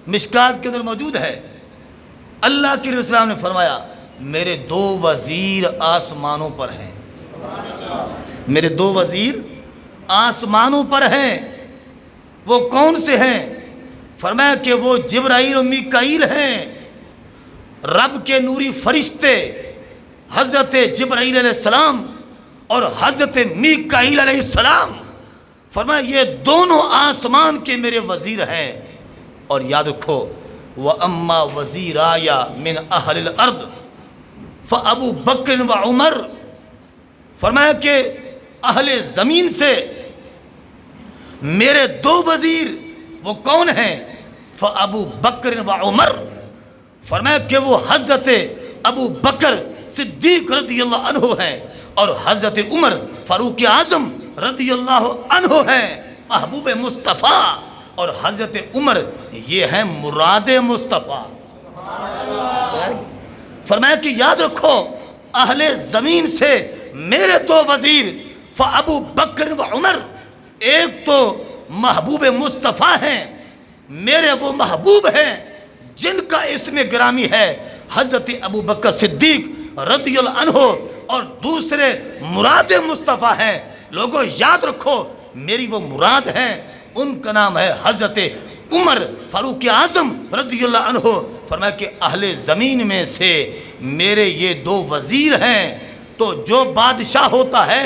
مشکات کے اندر موجود ہے، اللہ کے رسول نے فرمایا میرے دو وزیر آسمانوں پر ہیں، میرے دو وزیر آسمانوں پر ہیں۔ وہ کون سے ہیں؟ فرمایا کہ وہ جبرائیل و میکائیل ہیں۔ رب کے نوری فرشتے حضرت جبرائیل علیہ السلام اور حضرت میکائیل علیہ السلام، فرمایا یہ دونوں آسمان کے میرے وزیر ہیں۔ اور یاد رکھو وَأَمَّا وَزِيرَايَ مِنْ أَهْلِ الْأَرْضِ فَأَبُو بَكْرٍ وَعُمَرٍ، فرمایا کہ اہل زمین سے میرے دو وزیر وہ کون ہیں؟ فَأَبُو بَكْرٍ وَعُمَرٍ، فرمایا کہ وہ حضرت ابو بکر صدیق رضی اللہ عنہ ہیں اور حضرت عمر فاروق اعظم رضی اللہ عنہ ہیں۔ محبوب مصطفیٰ اور حضرت عمر یہ ہیں مراد مصطفیٰ۔ فرمایا کہ یاد رکھو اہل زمین سے میرے دو وزیر فابو بکر و عمر، ایک تو محبوب مصطفیٰ ہیں، میرے وہ محبوب ہیں جن کا اسم گرامی ہے حضرت ابو بکر صدیق رضی اللہ عنہ، اور دوسرے مراد مصطفیٰ ہیں۔ لوگوں یاد رکھو میری وہ مراد ہیں، ان کا نام ہے حضرت عمر فاروق اعظم رضی اللہ عنہ۔ فرمایا کہ اہل زمین میں سے میرے یہ دو وزیر ہیں، تو جو بادشاہ ہوتا ہے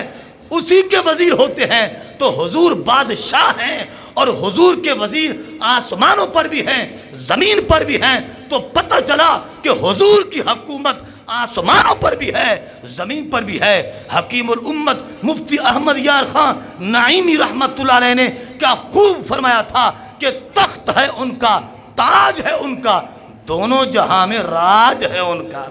اسی کے وزیر ہوتے ہیں، تو حضور بادشاہ ہیں اور حضور کے وزیر آسمانوں پر بھی ہیں زمین پر بھی ہیں، تو پتہ چلا کہ حضور کی حکومت آسمانوں پر بھی ہے زمین پر بھی ہے۔ حکیم الامت مفتی احمد یار خان نعیمی رحمت اللہ علیہ نے کیا خوب فرمایا تھا کہ تخت ہے ان کا، تاج ہے ان کا، دونوں جہاں میں راج ہے ان کا۔